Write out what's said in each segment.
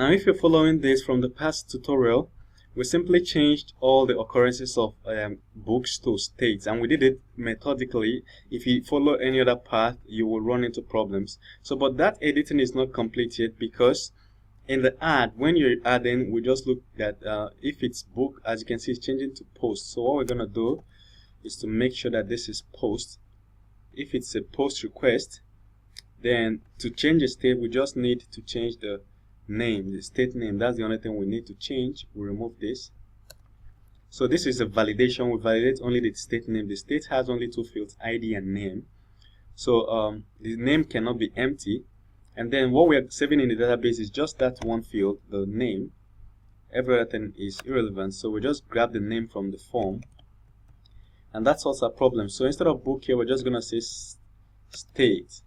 Now if you're following this from the past tutorial, we simply changed all the occurrences of books to states, and we did it methodically. If you follow any other path, you will run into problems. So but that editing is not complete yet, because in the add, when you're adding, we just look at if it's book, as you can see, it's changing to post. So what we're gonna do is to make sure that this is post. If it's a post request, then to change the state, we just need to change the name, the state name. That's the only thing we need to change. We remove this. So this is a validation. We validate only the state name. The state has only two fields, ID and name. So the name cannot be empty. And then what we are saving in the database is just that one field, the name. Everything is irrelevant. So we just grab the name from the form, and that solves our problem. So instead of book here, we're just gonna say state.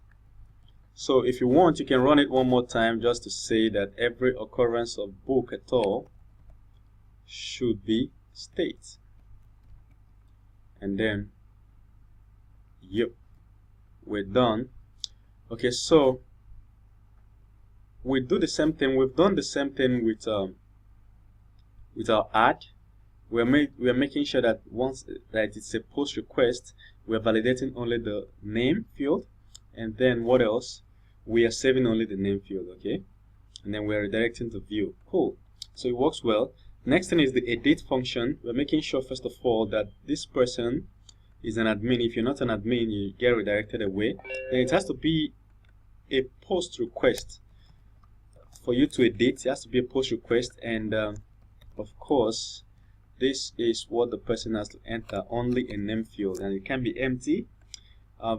So if you want, you can run it one more time just to say that every occurrence of book at all should be state. And then, yep, we're done. Okay, so we do the same thing. We've done the same thing with our add. We are making sure that once that it's a post request, we are validating only the name field, and then what else? We are saving only the name field, okay? And then we are redirecting to view. Cool. So it works well. Next thing is the edit function. We're making sure first of all that this person is an admin. If you're not an admin, you get redirected away. Then it has to be a post request. For you to edit, it has to be a post request, and of course, this is what the person has to enter, only a name field, and it can be empty,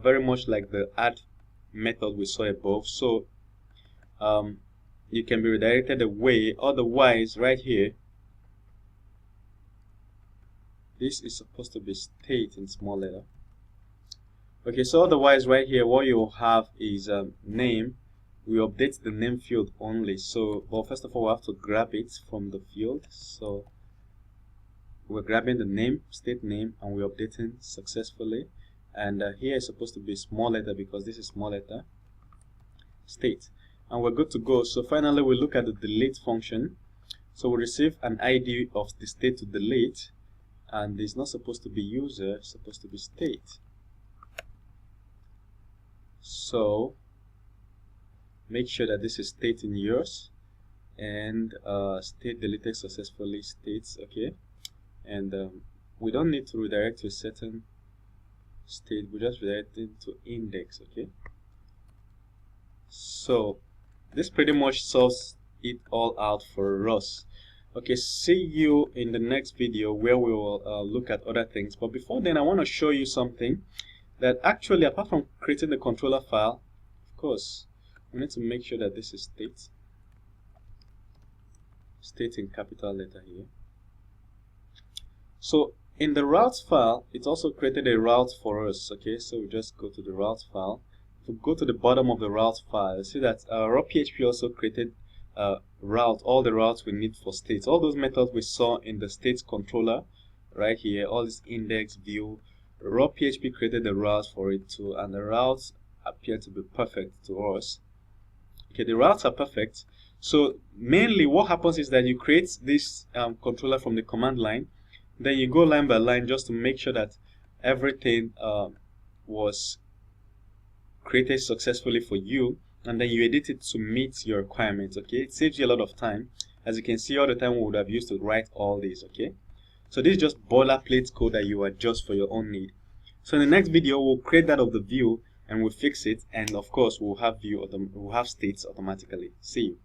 very much like the add method we saw above. So you can be redirected away. Otherwise, right here, this is supposed to be state in small letter. Okay, so otherwise right here, what you'll have is name. We update the name field only. So, well, first of all, we have to grab it from the field. So we're grabbing the name, state name, and we're updating successfully. And here is supposed to be small letter because this is small letter state, and we're good to go. So finally, we look at the delete function. So we receive an ID of the state to delete, and it's not supposed to be user, it's supposed to be state. So make sure that this is state in yours, and state deleted successfully states, okay? And we don't need to redirect to a certain state, we just redirect it to index, okay? So this pretty much solves it all out for us. Okay, see you in the next video where we will look at other things. But before then, I want to show you something that actually, apart from creating the controller file, of course, we need to make sure that this is state in capital letter here. So in the routes file, it also created a route for us. Okay, so we just go to the route file. If we go to the bottom of the route file, you see that RawPHP also created route, all the routes we need for states, all those methods we saw in the states controller right here, all this index, view. RawPHP created the route for it too, and the routes appear to be perfect to us. Okay, the routes are perfect. So mainly what happens is that you create this controller from the command line, then you go line by line just to make sure that everything was created successfully for you, and then you edit it to meet your requirements. Okay, it saves you a lot of time. As you can see, all the time we would have used to write all this. Okay, so this is just boilerplate code that you adjust for your own need. So in the next video, we'll create that of the view and we'll fix it, and of course we'll have states automatically. See you.